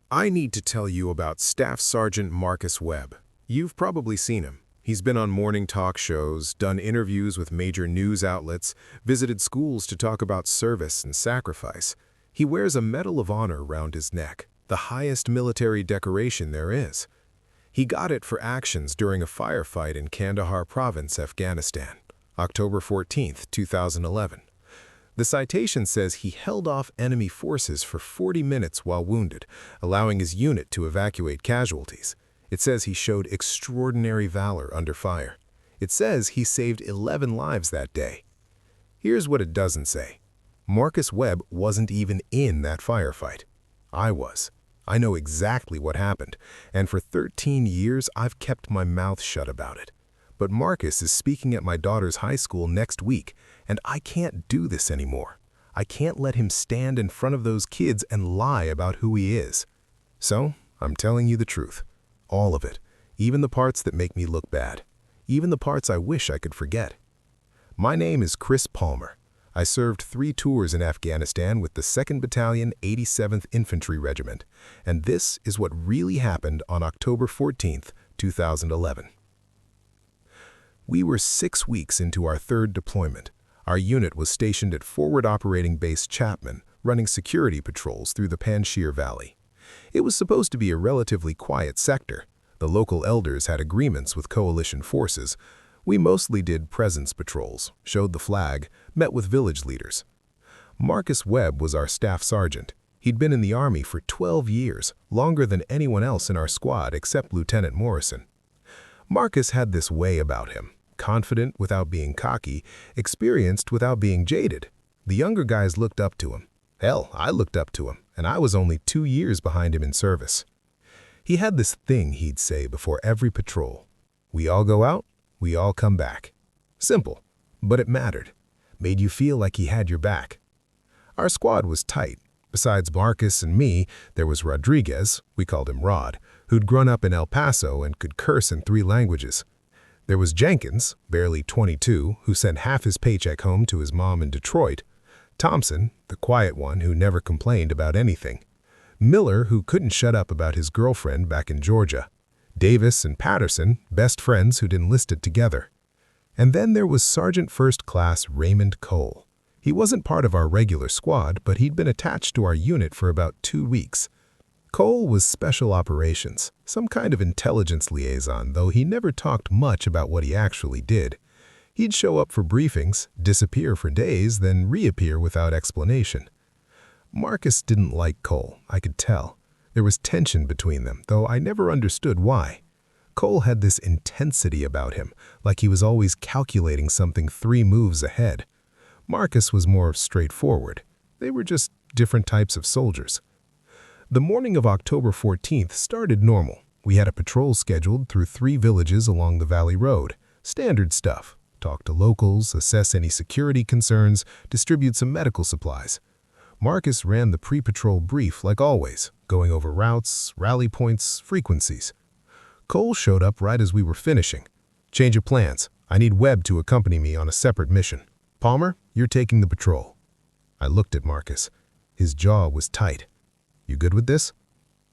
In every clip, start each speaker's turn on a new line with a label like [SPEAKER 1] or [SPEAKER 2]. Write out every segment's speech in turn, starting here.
[SPEAKER 1] I need to tell you about Staff Sergeant Marcus Webb. You've probably seen him. He's been on morning talk shows, done interviews with major news outlets, visited schools to talk about service and sacrifice. He wears a Medal of Honor around his neck, the highest military decoration there is. He got it for actions during a firefight in Kandahar Province, Afghanistan, October 14, 2011. The citation says he held off enemy forces for 40 minutes while wounded, allowing his unit to evacuate casualties. It says he showed extraordinary valor under fire. It says he saved 11 lives that day. Here's what it doesn't say. Marcus Webb wasn't even in that firefight. I was. I know exactly what happened, and for 13 years I've kept my mouth shut about it. But Marcus is speaking at my daughter's high school next week, and I can't do this anymore. I can't let him stand in front of those kids and lie about who he is. So, I'm telling you the truth. All of it. Even the parts that make me look bad. Even the parts I wish I could forget. My name is Chris Palmer. I served 3 tours in Afghanistan with the 2nd Battalion, 87th Infantry Regiment, and this is what really happened on October 14th, 2011. We were 6 weeks into our 3rd deployment. Our unit was stationed at Forward Operating Base Chapman, running security patrols through the Panjshir Valley. It was supposed to be a relatively quiet sector. The local elders had agreements with coalition forces. We mostly did presence patrols, showed the flag, met with village leaders. Marcus Webb was our staff sergeant. He'd been in the Army for 12 years, longer than anyone else in our squad except Lieutenant Morrison. Marcus had this way about him. Confident without being cocky, experienced without being jaded. The younger guys looked up to him. Hell, I looked up to him, and I was only 2 years behind him in service. He had this thing he'd say before every patrol. We all go out, we all come back. Simple, but it mattered. Made you feel like he had your back. Our squad was tight. Besides Marcus and me, there was Rodriguez, we called him Rod, who'd grown up in El Paso and could curse in 3 languages. There was Jenkins, barely 22, who sent half his paycheck home to his mom in Detroit. Thompson, the quiet one who never complained about anything. Miller, who couldn't shut up about his girlfriend back in Georgia. Davis and Patterson, best friends who'd enlisted together. And then there was Sergeant First Class Raymond Cole. He wasn't part of our regular squad, but he'd been attached to our unit for about 2 weeks. Cole was special operations, some kind of intelligence liaison, though he never talked much about what he actually did. He'd show up for briefings, disappear for days, then reappear without explanation. Marcus didn't like Cole, I could tell. There was tension between them, though I never understood why. Cole had this intensity about him, like he was always calculating something 3 moves ahead. Marcus was more straightforward. They were just different types of soldiers. The morning of October 14th started normal. We had a patrol scheduled through 3 villages along the Valley Road. Standard stuff. Talk to locals, assess any security concerns, distribute some medical supplies. Marcus ran the pre-patrol brief like always, going over routes, rally points, frequencies. Cole showed up right as we were finishing. Change of plans. I need Webb to accompany me on a separate mission. Palmer, you're taking the patrol. I looked at Marcus. His jaw was tight. You good with this?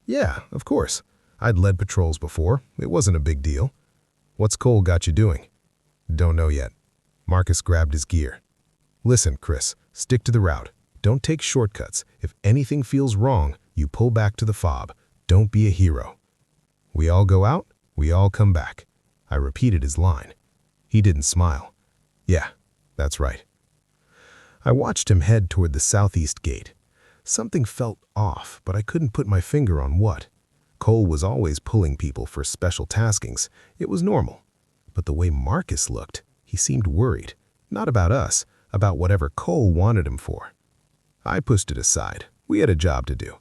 [SPEAKER 1] Yeah, of course. I'd led patrols before. It wasn't a big deal. What's Cole got you doing? Don't know yet. Marcus grabbed his gear. Listen, Chris, stick to the route. Don't take shortcuts. If anything feels wrong, you pull back to the fob. Don't be a hero. We all go out, we all come back. I repeated his line. He didn't smile. Yeah, that's right. I watched him head toward the southeast gate. Something felt off, but I couldn't put my finger on what. Cole was always pulling people for special taskings. It was normal. But the way Marcus looked, he seemed worried. Not about us, about whatever Cole wanted him for. I pushed it aside. We had a job to do.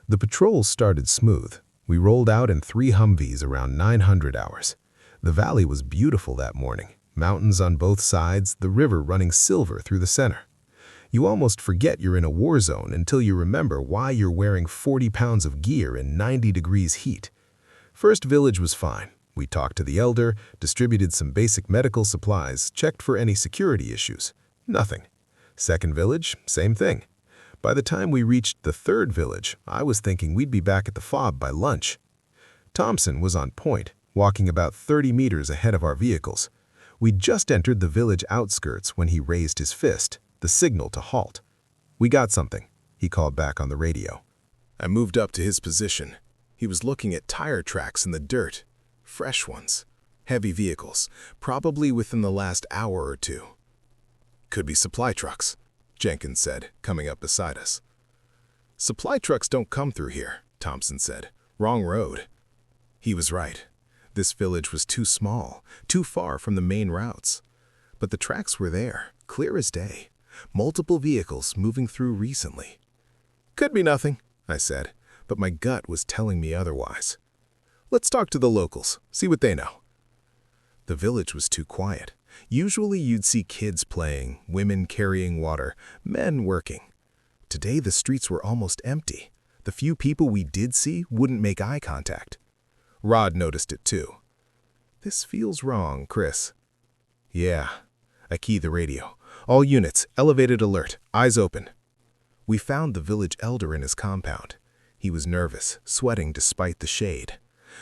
[SPEAKER 1] The patrol started smooth. We rolled out in 3 Humvees around 900 hours. The valley was beautiful that morning. Mountains on both sides, the river running silver through the center. You almost forget you're in a war zone until you remember why you're wearing 40 pounds of gear in 90 degrees heat. First village was fine. We talked to the elder, distributed some basic medical supplies, checked for any security issues. Nothing. Second village, same thing. By the time we reached the third village, I was thinking we'd be back at the fob by lunch. Thompson was on point, walking about 30 meters ahead of our vehicles. We'd just entered the village outskirts when he raised his fist, the signal to halt. "We got something," he called back on the radio. I moved up to his position. He was looking at tire tracks in the dirt. Fresh ones. Heavy vehicles, probably within the last hour or two. "Could be supply trucks," Jenkins said, coming up beside us. "Supply trucks don't come through here," Thompson said. "Wrong road." He was right. This village was too small, too far from the main routes. But the tracks were there, clear as day. Multiple vehicles moving through recently. "Could be nothing," I said, but my gut was telling me otherwise. "Let's talk to the locals, see what they know." The village was too quiet. Usually you'd see kids playing, women carrying water, men working. Today the streets were almost empty. The few people we did see wouldn't make eye contact. Rod noticed it too. "This feels wrong, Chris." "Yeah." I keyed the radio. "All units, elevated alert, eyes open." We found the village elder in his compound. He was nervous, sweating despite the shade.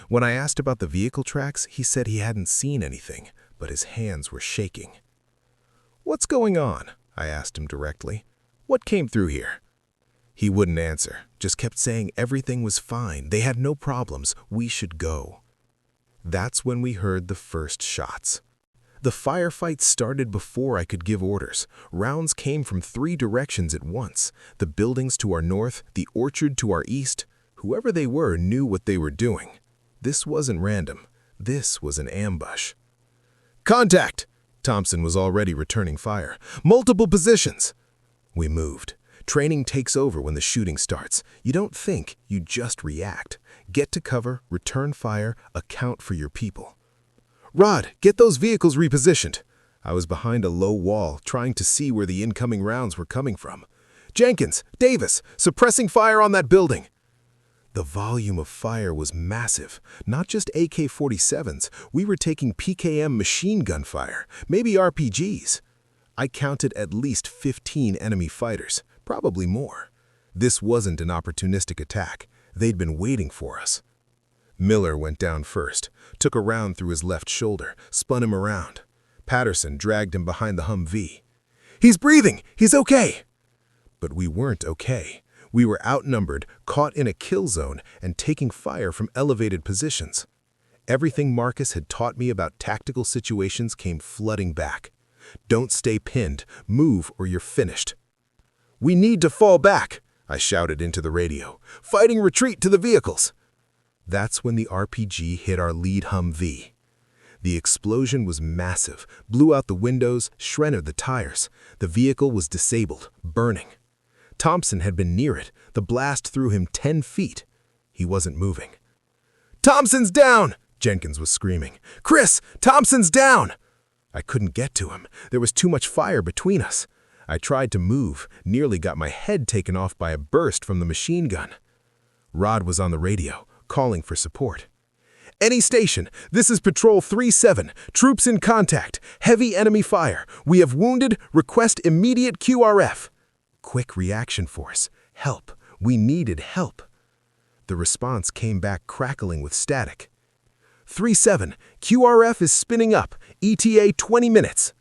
[SPEAKER 1] When I asked about the vehicle tracks, he said he hadn't seen anything, but his hands were shaking. "What's going on?" I asked him directly. "What came through here?" He wouldn't answer, just kept saying everything was fine, they had no problems, we should go. That's when we heard the first shots. The firefight started before I could give orders. Rounds came from 3 directions at once. The buildings to our north, the orchard to our east. Whoever they were knew what they were doing. This wasn't random. This was an ambush. "Contact!" Thompson was already returning fire. "Multiple positions!" We moved. Training takes over when the shooting starts. You don't think, you just react. Get to cover, return fire, account for your people. "Rod, get those vehicles repositioned." I was behind a low wall, trying to see where the incoming rounds were coming from. "Jenkins, Davis, suppressing fire on that building." The volume of fire was massive. Not just AK-47s, we were taking PKM machine gun fire, maybe RPGs. I counted at least 15 enemy fighters, probably more. This wasn't an opportunistic attack. They'd been waiting for us. Miller went down first, took a round through his left shoulder, spun him around. Patterson dragged him behind the Humvee. "He's breathing! He's okay!" But we weren't okay. We were outnumbered, caught in a kill zone, and taking fire from elevated positions. Everything Marcus had taught me about tactical situations came flooding back. Don't stay pinned, move or you're finished. "We need to fall back," I shouted into the radio. "Fighting retreat to the vehicles." That's when the RPG hit our lead Humvee. The explosion was massive, blew out the windows, shredded the tires. The vehicle was disabled, burning. Thompson had been near it. The blast threw him 10 feet. He wasn't moving. "Thompson's down!" Jenkins was screaming. "Chris, Thompson's down!" I couldn't get to him. There was too much fire between us. I tried to move, nearly got my head taken off by a burst from the machine gun. Rod was on the radio, calling for support. "Any station, this is Patrol 3-7. Troops in contact. Heavy enemy fire. We have wounded. Request immediate QRF." Quick reaction force. Help. We needed help. The response came back crackling with static. 3-7, QRF is spinning up. ETA 20 minutes.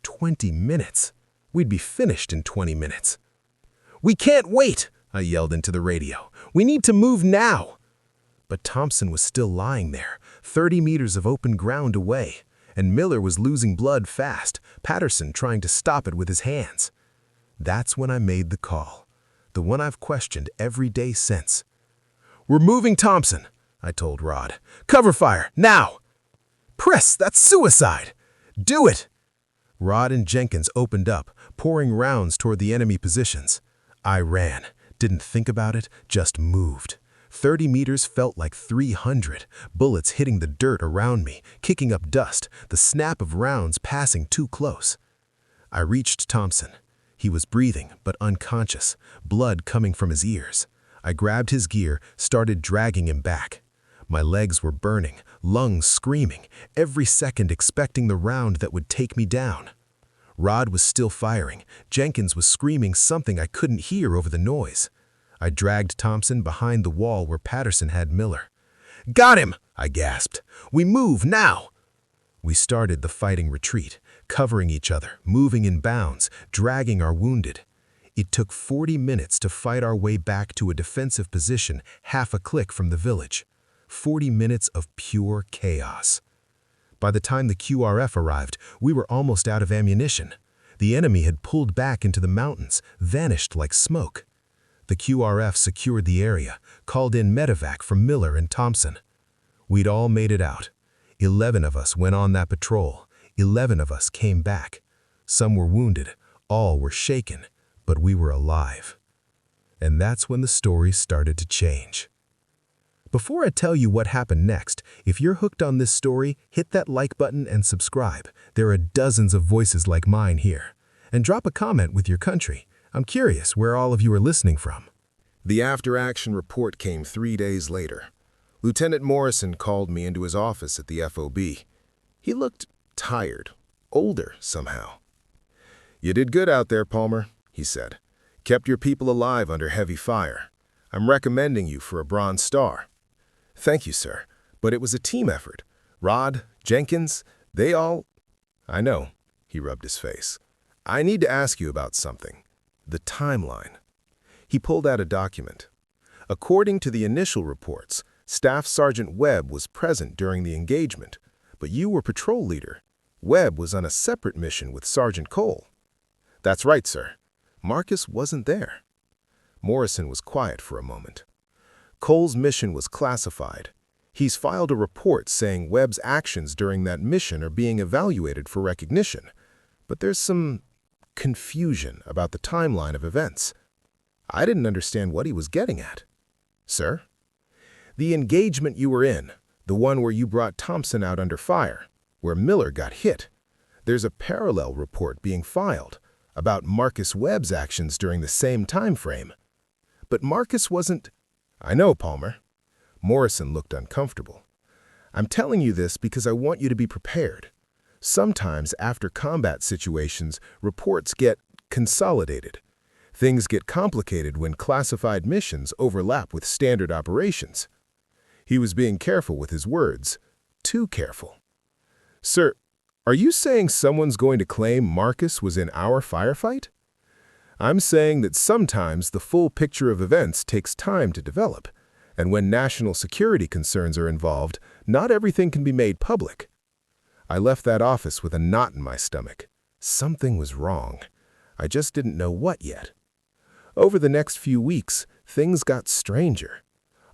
[SPEAKER 1] 20 minutes? We'd be finished in 20 minutes. "We can't wait," I yelled into the radio. "We need to move now." But Thompson was still lying there, 30 meters of open ground away, and Miller was losing blood fast, Patterson trying to stop it with his hands. That's when I made the call, the one I've questioned every day since. "We're moving Thompson," I told Rod. "Cover fire, now!" "Press, that's suicide!" "Do it!" Rod and Jenkins opened up, pouring rounds toward the enemy positions. I ran, didn't think about it, just moved. 30 meters felt like 300, bullets hitting the dirt around me, kicking up dust, the snap of rounds passing too close. I reached Thompson. He was breathing, but unconscious, blood coming from his ears. I grabbed his gear, started dragging him back. My legs were burning, lungs screaming, every second expecting the round that would take me down.
[SPEAKER 2] Rod was still firing. Jenkins was screaming something I couldn't hear over the noise. I dragged Thompson behind the wall where Patterson had Miller. "Got him!" I gasped. "We move now!" We started the fighting retreat, covering each other, moving in bounds, dragging our wounded. It took 40 minutes to fight our way back to a defensive position half a click from the village. 40 minutes of pure chaos. By the time the QRF arrived, we were almost out of ammunition. The enemy had pulled back into the mountains, vanished like smoke. The QRF secured the area, called in medevac from Miller and Thompson. We'd all made it out. 11 of us went on that patrol. 11 of us came back. Some were wounded, all were shaken, but we were alive. And that's when the story started to change. Before I tell you what happened next, if you're hooked on this story, hit that like button and subscribe. There are dozens of voices like mine here. And drop a comment with your country. I'm curious where all of you are listening from.
[SPEAKER 1] The after-action report came 3 days later. Lieutenant Morrison called me into his office at the FOB. He looked tired, older somehow. "You did good out there, Palmer," he said. "Kept your people alive under heavy fire. I'm recommending you for a Bronze Star." "Thank you, sir, but it was a team effort. Rod, Jenkins, they all—" "I know," he rubbed his face. "I need to ask you about something. The timeline." He pulled out a document. According to the initial reports, Staff Sergeant Webb was present during the engagement, but you were patrol leader. Webb was on a separate mission with Sergeant Cole. "That's right, sir. Marcus wasn't there." Morrison was quiet for a moment. "Cole's mission was classified. He's filed a report saying Webb's actions during that mission are being evaluated for recognition, but there's some confusion about the timeline of events." I didn't understand what he was getting at. "Sir?" "The engagement you were in, the one where you brought Thompson out under fire, where Miller got hit. There's a parallel report being filed about Marcus Webb's actions during the same time frame. But Marcus wasn't—" "I know, Palmer." Morrison looked uncomfortable. "I'm telling you this because I want you to be prepared. Sometimes after combat situations, reports get consolidated. Things get complicated when classified missions overlap with standard operations." He was being careful with his words, too careful. "Sir, are you saying someone's going to claim Marcus was in our firefight?" "I'm saying that sometimes the full picture of events takes time to develop, and when national security concerns are involved, not everything can be made public." I left that office with a knot in my stomach. Something was wrong. I just didn't know what yet. Over the next few weeks, things got stranger.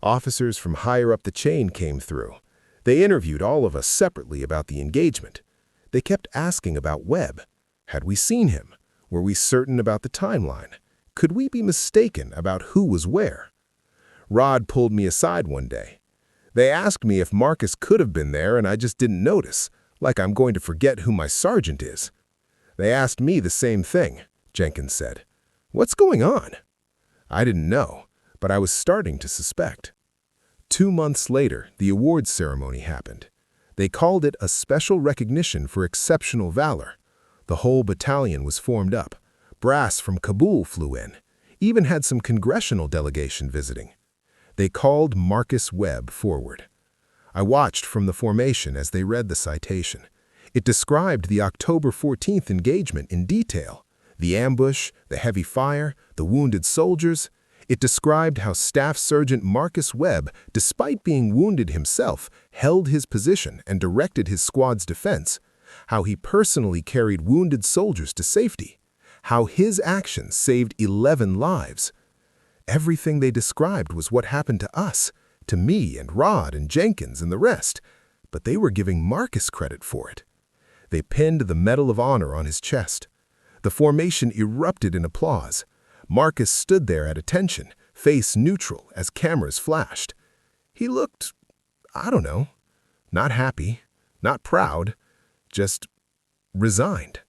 [SPEAKER 1] Officers from higher up the chain came through. They interviewed all of us separately about the engagement. They kept asking about Webb. Had we seen him? Were we certain about the timeline? Could we be mistaken about who was where? Rod pulled me aside one day. They asked me if Marcus could have been there, and I just didn't notice, like I'm going to forget who my sergeant is. "They asked me the same thing," Jenkins said. "What's going on?" I didn't know, but I was starting to suspect. 2 months later, the awards ceremony happened. They called it a special recognition for exceptional valor. The whole battalion was formed up. Brass from Kabul flew in, even had some congressional delegation visiting. They called Marcus Webb forward. I watched from the formation as they read the citation. It described the October 14th engagement in detail. The ambush, the heavy fire, the wounded soldiers. It described how Staff Sergeant Marcus Webb, despite being wounded himself, held his position and directed his squad's defense. How he personally carried wounded soldiers to safety. How his actions saved 11 lives. Everything they described was what happened to us, to me and Rod and Jenkins and the rest, but they were giving Marcus credit for it. They pinned the Medal of Honor on his chest. The formation erupted in applause. Marcus stood there at attention, face neutral as cameras flashed. He looked, I don't know, not happy, not proud, just resigned.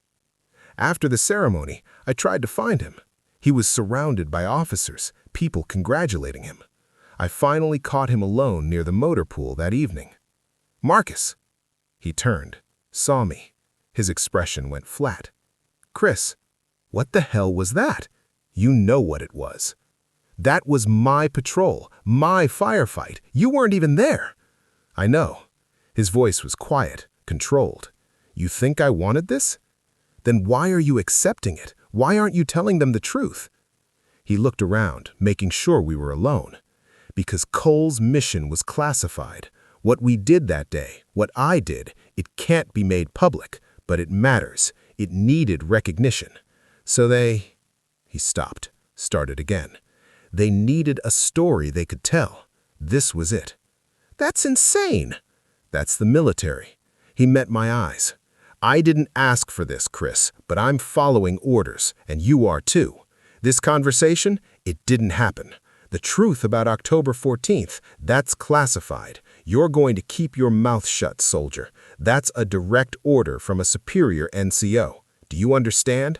[SPEAKER 1] After the ceremony, I tried to find him. He was surrounded by officers, people congratulating him. I finally caught him alone near the motor pool that evening. "Marcus!" He turned, saw me. His expression went flat.
[SPEAKER 2] Chris, what the hell was that? You know what it was. That was my patrol, my firefight. You weren't even there. I know. His voice was quiet, controlled. You think I wanted this? Then why are you accepting it? Why aren't you telling them the truth? He looked around, making sure we were alone. Because Cole's mission was classified. What we did that day, what I did, it can't be made public, but it matters. It needed recognition. So He stopped, started again. They needed a story they could tell. This was it. That's insane. That's the military. He met my eyes. I didn't ask for this, Chris, but I'm following orders, and you are too. This conversation, it didn't happen. The truth about October 14th, that's classified. You're going to keep your mouth shut, soldier. That's a direct order from a superior NCO. Do you understand?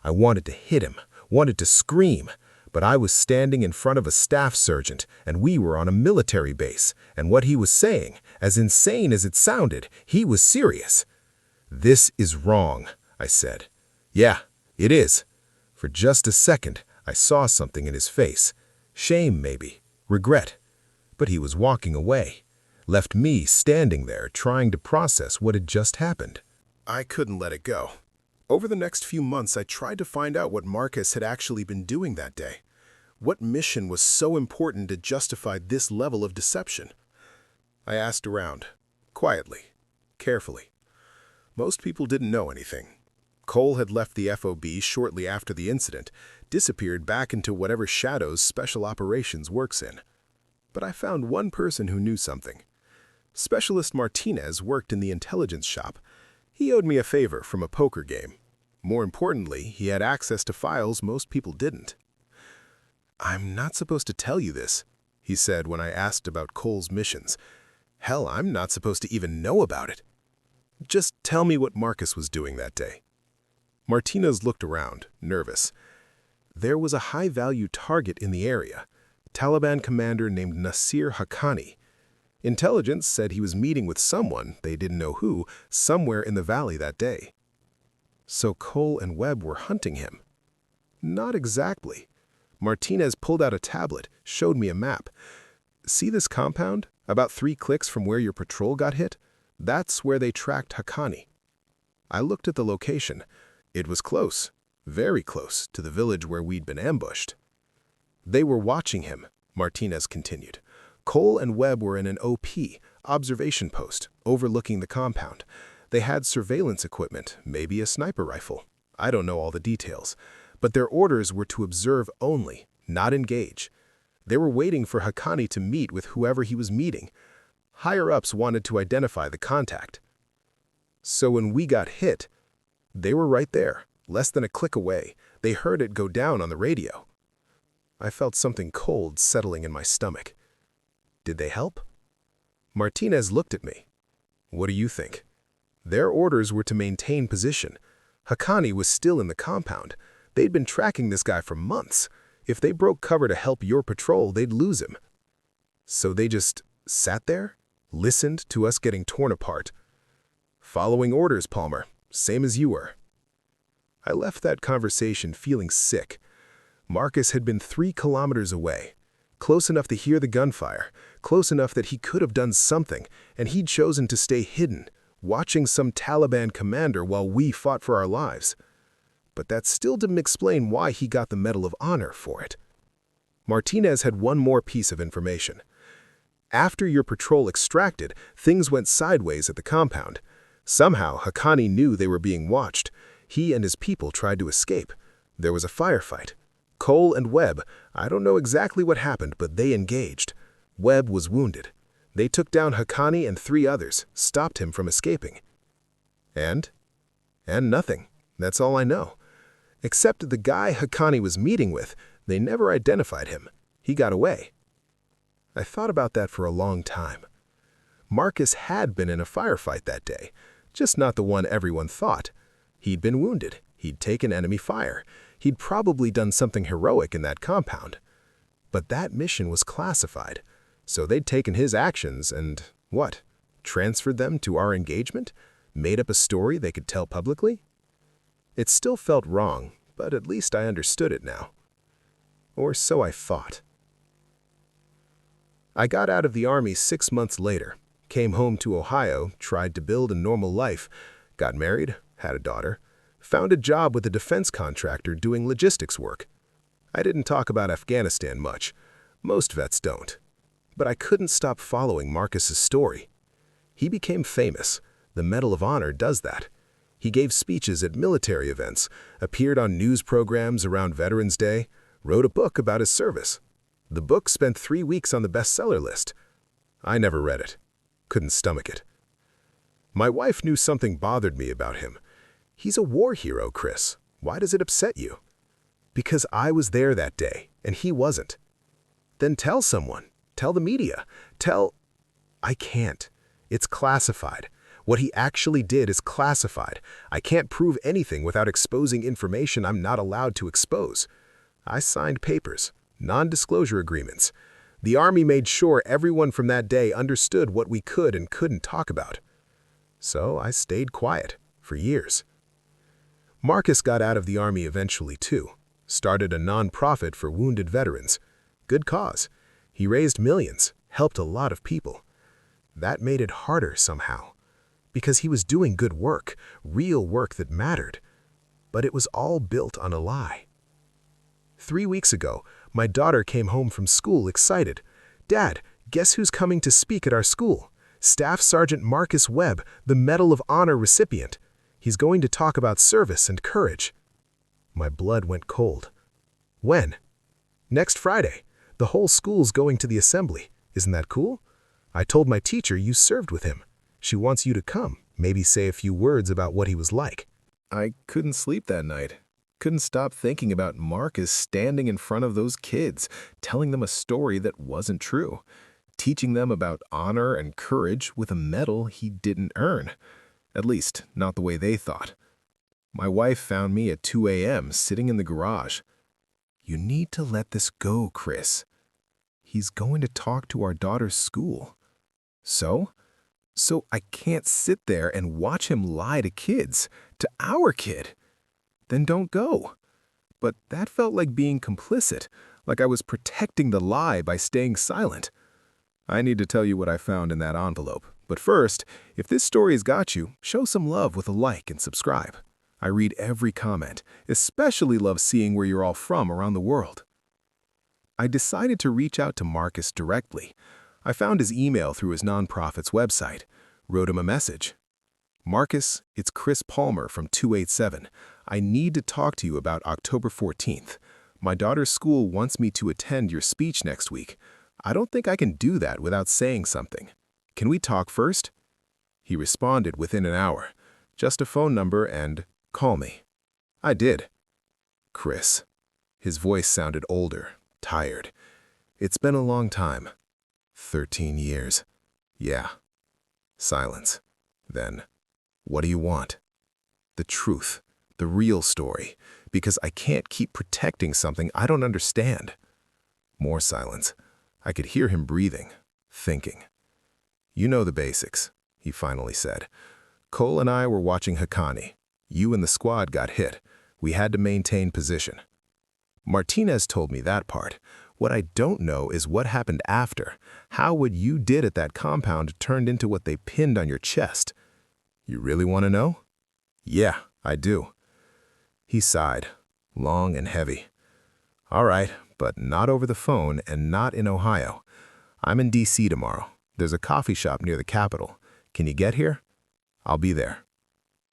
[SPEAKER 2] I wanted to hit him, wanted to scream, but I was standing in front of a staff sergeant, and we were on a military base, and what he was saying, as insane as it sounded, he was serious. This is wrong, I said. Yeah, it is. For just a second, I saw something in his face. Shame, maybe. Regret. But he was walking away, left me standing there trying to process what had just happened.
[SPEAKER 1] I couldn't let it go. Over the next few months, I tried to find out what Marcus had actually been doing that day. What mission was so important to justify this level of deception? I asked around, quietly, carefully. Most people didn't know anything. Cole had left the FOB shortly after the incident, disappeared back into whatever shadows Special Operations works in. But I found one person who knew something. Specialist Martinez worked in the intelligence shop. He owed me a favor from a poker game. More importantly, he had access to files most people didn't. "I'm not supposed to tell you this," he said when I asked about Cole's missions. "Hell, I'm not supposed to even know about it. Just tell me what Marcus was doing that day." Martinez looked around, nervous. There was a high-value target in the area, Taliban commander named Nasir Haqqani. Intelligence said he was meeting with someone, they didn't know who, somewhere in the valley that day. So Cole and Webb were hunting him. Not exactly. Martinez pulled out a tablet, showed me a map. "See this compound? About 3 clicks from where your patrol got hit? That's where they tracked Haqqani." I looked at the location. It was close, very close, to the village where we'd been ambushed. "They were watching him," Martinez continued. "Cole and Webb were in an OP, observation post, overlooking the compound. They had surveillance equipment, maybe a sniper rifle. I don't know all the details. But their orders were to observe only, not engage. They were waiting for Haqqani to meet with whoever he was meeting. Higher-ups wanted to identify the contact. So when we got hit, they were right there, less than a click away. They heard it go down on the radio." I felt something cold settling in my stomach. Did they help? Martinez looked at me. "What do you think?" Their orders were to maintain position. Haqqani was still in the compound. They'd been tracking this guy for months. If they broke cover to help your patrol, they'd lose him. So they just sat there, listened to us getting torn apart. "Following orders, Palmer, same as you were." I left that conversation feeling sick. Marcus had been 3 kilometers away, close enough to hear the gunfire, close enough that he could have done something, and he'd chosen to stay hidden, watching some Taliban commander while we fought for our lives. But that still didn't explain why he got the Medal of Honor for it. Martinez had one more piece of information. After your patrol extracted, things went sideways at the compound. Somehow, Haqqani knew they were being watched. He and his people tried to escape. There was a firefight. Cole and Webb, I don't know exactly what happened, but they engaged. Webb was wounded. They took down Haqqani and 3 others, stopped him from escaping. And nothing. That's all I know. Except the guy Haqqani was meeting with, they never identified him. He got away. I thought about that for a long time. Marcus had been in a firefight that day, just not the one everyone thought. He'd been wounded. He'd taken enemy fire. He'd probably done something heroic in that compound. But that mission was classified, so they'd taken his actions and, what, transferred them to our engagement? Made up a story they could tell publicly?
[SPEAKER 2] It still felt wrong, but at least I understood it now. Or so I thought. I got out of the Army 6 months later, came home to Ohio, tried to build a normal life, got married, had a daughter, found a job with a defense contractor doing logistics work. I didn't talk about Afghanistan much. Most vets don't. But I couldn't stop following Marcus's story. He became famous. The Medal of Honor does that. He gave speeches at military events, appeared on news programs around Veterans Day, wrote a book about his service. The book spent 3 weeks on the bestseller list. I never read it. Couldn't stomach it. My wife knew something bothered me about him. He's a war hero, Chris. Why does it upset you? Because I was there that day, and he wasn't. Then tell someone. Tell the media. I can't. It's classified. What he actually did is classified. I can't prove anything without exposing information I'm not allowed to expose. I signed papers, non-disclosure agreements. The Army made sure everyone from that day understood what we could and couldn't talk about. So I stayed quiet for years. Marcus got out of the Army eventually too. Started a non-profit for wounded veterans. Good cause. He raised millions, helped a lot of people. That made it harder somehow. Because he was doing good work, real work that mattered. But it was all built on a lie. 3 weeks ago, my daughter came home from school excited. "Dad, guess who's coming to speak at our school? Staff Sergeant Marcus Webb, the Medal of Honor recipient. He's going to talk about service and courage." My blood went cold. When? Next Friday. The whole school's going to the assembly. Isn't that cool? I told my teacher you served with him. She wants you to come, maybe say a few words about what he was like. I couldn't sleep that night. Couldn't stop thinking about Marcus standing in front of those kids, telling them a story that wasn't true, teaching them about honor and courage with a medal he didn't earn. At least, not the way they thought. My wife found me at 2 a.m. sitting in the garage. "You need to let this go, Chris. He's going to talk to our daughter's school." So I can't sit there and watch him lie to kids, to our kid. Then don't go. But that felt like being complicit, like I was protecting the lie by staying silent. I need to tell you what I found in that envelope. But first, if this story has got you, show some love with a like and subscribe. I read every comment, especially love seeing where you're all from around the world. I decided to reach out to Marcus directly. I found his email through his nonprofit's website, wrote him a message. "Marcus, it's Chris Palmer from 287. I need to talk to you about October 14th. My daughter's school wants me to attend your speech next week. I don't think I can do that without saying something. Can we talk first?" He responded within an hour. Just a phone number and call me. I did. "Chris." His voice sounded older, tired. "It's been a long time. 13 years. Yeah." Silence. Then, "What do you want?" "The truth. The real story. Because I can't keep protecting something I don't understand." More silence. I could hear him breathing, thinking. "You know the basics," he finally said. "Cole and I were watching Haqqani. You and the squad got hit. We had to maintain position." Martinez told me that part. What I don't know is what happened after. How what you did at that compound turned into what they pinned on your chest. You really want to know? Yeah, I do. He sighed, long and heavy. All right, but not over the phone and not in Ohio. I'm in D.C. tomorrow. There's a coffee shop near the Capitol. Can you get here? I'll be there.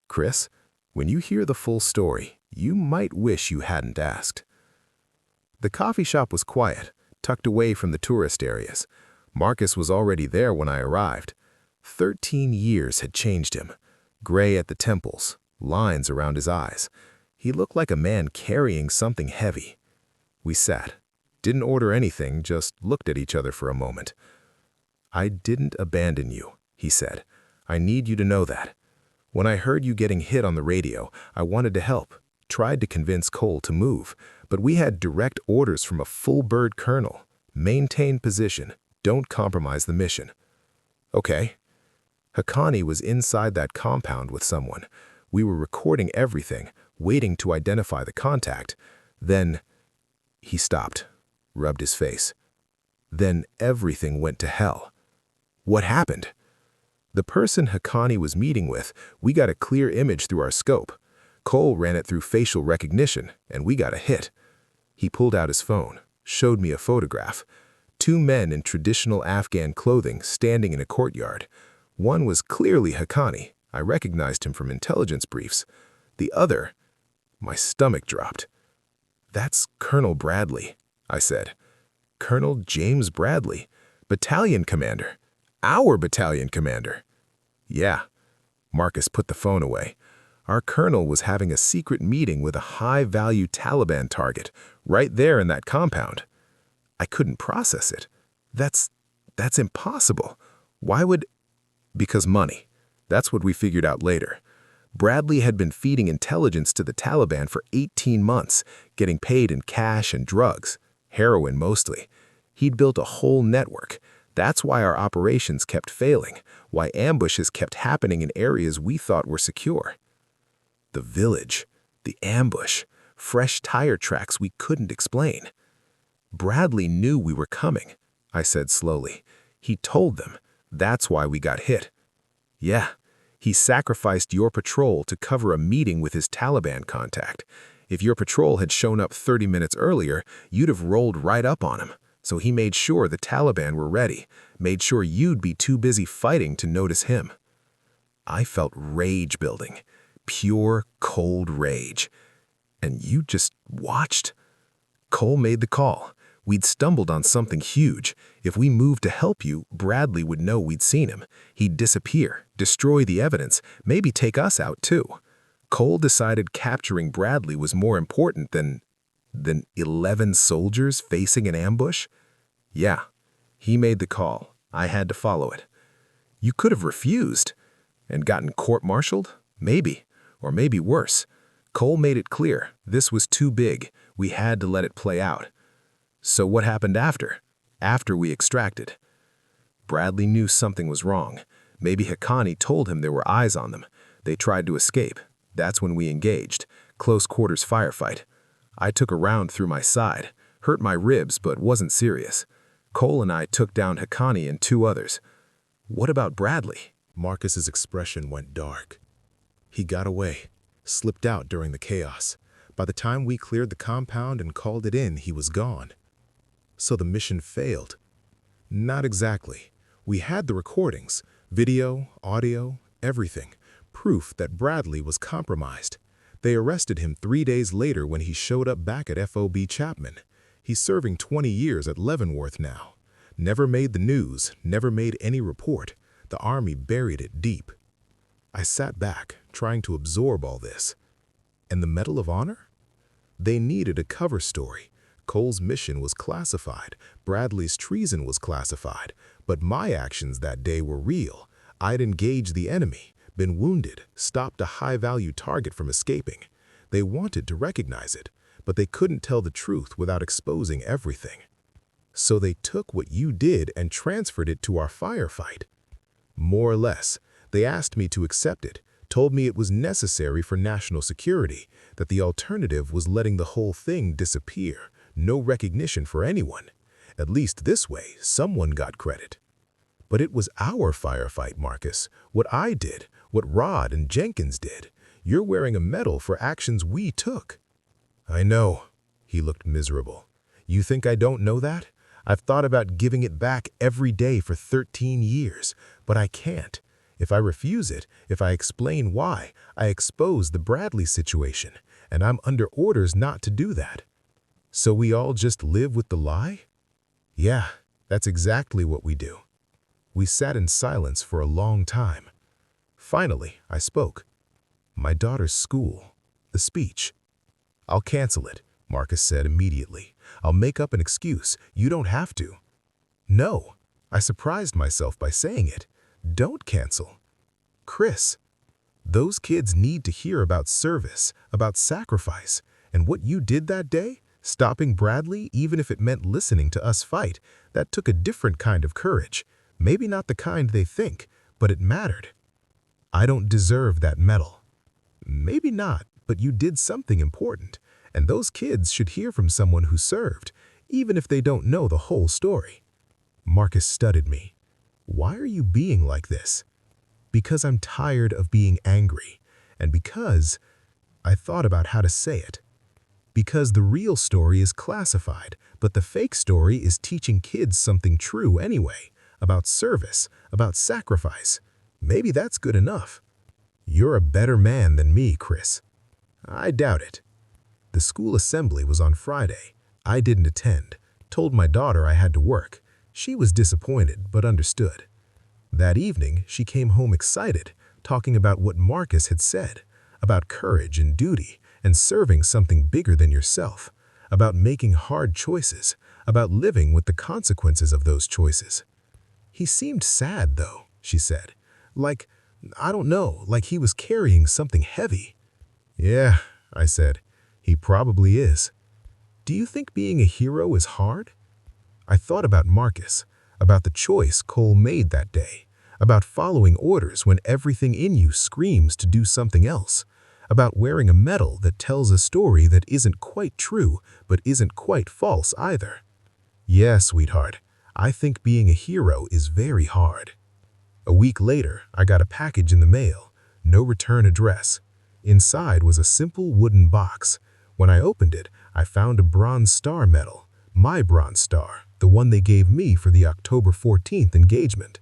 [SPEAKER 2] Chris, when you hear the full story, you might wish you hadn't asked. The coffee shop was quiet, tucked away from the tourist areas. Marcus was already there when I arrived. 13 years had changed him. Gray at the temples, lines around his eyes. He looked like a man carrying something heavy. We sat, didn't order anything, just looked at each other for a moment. "I didn't abandon you," he said. "I need you to know that. When I heard you getting hit on the radio, I wanted to help, tried to convince Cole to move, but we had direct orders from a full-bird colonel. Maintain position, don't compromise the mission." Okay. Haqqani was inside that compound with someone. We were recording everything, waiting to identify the contact. Then he stopped, rubbed his face. Then everything went to hell. What happened? The person Haqqani was meeting with, we got a clear image through our scope. Cole ran it through facial recognition, and we got a hit. He pulled out his phone, showed me a photograph. 2 men in traditional Afghan clothing standing in a courtyard. One was clearly Haqqani. I recognized him from intelligence briefs. The other, my stomach dropped. "That's Colonel Bradley," I said. "Colonel James Bradley, battalion commander. Our battalion commander." "Yeah." Marcus put the phone away. "Our colonel was having a secret meeting with a high-value Taliban target right there in that compound." I couldn't process it. That's impossible. Why would... Because money. That's what we figured out later. Bradley had been feeding intelligence to the Taliban for 18 months, getting paid in cash and drugs, heroin mostly. He'd built a whole network. That's why our operations kept failing, why ambushes kept happening in areas we thought were secure. The village, the ambush, fresh tire tracks we couldn't explain. "Bradley knew we were coming," I said slowly. "He told them. That's why we got hit." "Yeah. He sacrificed your patrol to cover a meeting with his Taliban contact. If your patrol had shown up 30 minutes earlier, you'd have rolled right up on him. So he made sure the Taliban were ready, made sure you'd be too busy fighting to notice him." I felt rage building, pure, cold rage. "And you just watched?" "Cole made the call. We'd stumbled on something huge. If we moved to help you, Bradley would know we'd seen him. He'd disappear, destroy the evidence, maybe take us out too. Cole decided capturing Bradley was more important than 11 soldiers facing an ambush?" "Yeah, he made the call. I had to follow it." "You could have refused and gotten court-martialed? Maybe, or maybe worse. Cole made it clear this was too big. We had to let it play out." "So what happened after we extracted?" "Bradley knew something was wrong. Maybe Haqqani told him there were eyes on them. They tried to escape. That's when we engaged. Close quarters firefight. I took a round through my side, hurt my ribs but wasn't serious. Cole and I took down Haqqani and 2 others. What about Bradley?"
[SPEAKER 1] Marcus's expression went dark. "He got away, slipped out during the chaos. By the time we cleared the compound and called it in, he was gone." "So the mission failed?" "Not exactly. We had the recordings, video, audio, everything, proof that Bradley was compromised. They arrested him 3 days later when he showed up back at FOB Chapman. He's serving 20 years at Leavenworth now. Never made the news, never made any report. The Army buried it deep." I sat back, trying to absorb all this. "And the Medal of Honor?" "They needed a cover story. Cole's mission was classified, Bradley's treason was classified, but my actions that day were real. I'd engaged the enemy, been wounded, stopped a high-value target from escaping. They wanted to recognize it, but they couldn't tell the truth without exposing everything. So they took what you did and transferred it to our firefight." "More or less. They asked me to accept it, told me it was necessary for national security, that the alternative was letting the whole thing disappear. No recognition for anyone. At least this way, someone got credit." "But it was our firefight, Marcus. What I did, what Rod and Jenkins did. You're wearing a medal for actions we took." "I know." He looked miserable. "You think I don't know that? I've thought about giving it back every day for 13 years, but I can't. If I refuse it, if I explain why, I expose the Bradley situation, and I'm under orders not to do that. So we all just live with the lie?" "Yeah, that's exactly what we do." We sat in silence for a long time. Finally, I spoke. "My daughter's school, the speech." "I'll cancel it," Marcus said immediately. "I'll make up an excuse. You don't have to." "No." I surprised myself by saying it. "Don't cancel." "Chris, those kids need to hear about service, about sacrifice, and what you did that day, stopping Bradley, even if it meant listening to us fight, that took a different kind of courage. Maybe not the kind they think, but it mattered." "I don't deserve that medal." "Maybe not,
[SPEAKER 2] but you did something important, and those kids should hear from someone who served, even if they don't know the whole story. Marcus studied me. Why are you being like this? Because I'm tired of being angry, and because I thought about how to say it. Because the real story is classified, but the fake story is teaching kids something true anyway, about service, about sacrifice. Maybe that's good enough. You're a better man than me, Chris. I doubt it. The school assembly was on Friday. I didn't attend. Told my daughter I had to work. She was disappointed, but understood. That evening, she came home excited, talking about what Marcus had said, about courage and duty, and serving something bigger than yourself, about making hard choices, about living with the consequences of those choices. He seemed sad, though, she said. Like, I don't know, like he was carrying something heavy. Yeah, I said, he probably is. Do you think being a hero is hard? I thought about Marcus, about the choice Cole made that day, about following orders when everything in you screams to do something else, about wearing a medal that tells a story that isn't quite true but isn't quite false either. Yeah, sweetheart, I think being a hero is very hard. A week later, I got a package in the mail, no return address. Inside was a simple wooden box. When I opened it, I found a Bronze Star medal, my Bronze Star, the one they gave me for the October 14th engagement.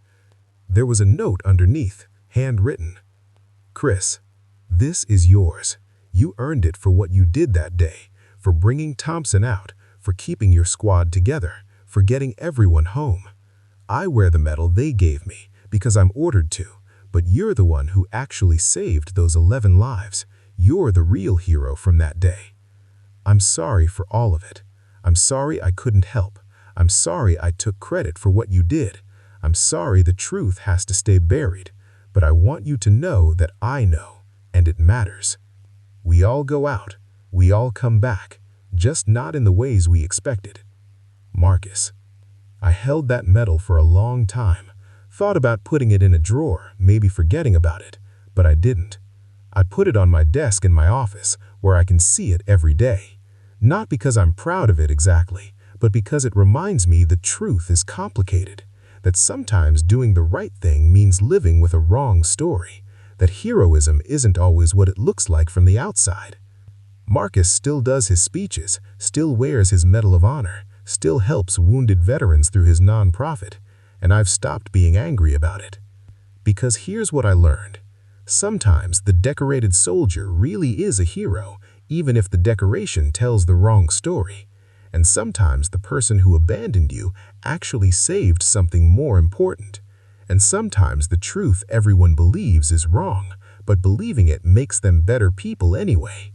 [SPEAKER 2] There was a note underneath, handwritten. Chris, this is yours. You earned it for what you did that day, for bringing Thompson out, for keeping your squad together, for getting everyone home. I wear the medal they gave me because I'm ordered to, but you're the one who actually saved those 11 lives. You're the real hero from that day. I'm sorry for all of it. I'm sorry I couldn't help. I'm sorry I took credit for what you did. I'm sorry the truth has to stay buried, but I want you to know that I know, and it matters. We all go out. We all come back, just not in the ways we expected. Marcus. I held that medal for a long time, thought about putting it in a drawer, maybe forgetting about it, but I didn't. I put it on my desk in my office, where I can see it every day. Not because I'm proud of it exactly, but because it reminds me the truth is complicated, that sometimes doing the right thing means living with a wrong story, that heroism isn't always what it looks like from the outside. Marcus still does his speeches, still wears his Medal of Honor, still helps wounded veterans through his nonprofit, and I've stopped being angry about it. Because here's what I learned. Sometimes the decorated soldier really is a hero, even if the decoration tells the wrong story. And sometimes the person who abandoned you actually saved something more important. And sometimes the truth everyone believes is wrong, but believing it makes them better people anyway.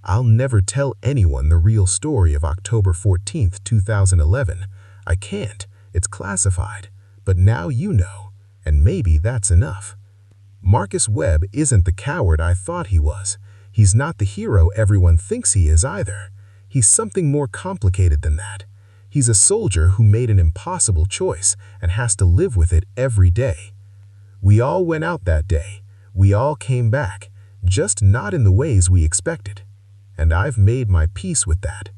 [SPEAKER 2] I'll never tell anyone the real story of October 14th, 2011. I can't. It's classified. But now you know, and maybe that's enough. Marcus Webb isn't the coward I thought he was. He's not the hero everyone thinks he is either. He's something more complicated than that. He's a soldier who made an impossible choice and has to live with it every day. We all went out that day. We all came back, just not in the ways we expected. And I've made my peace with that.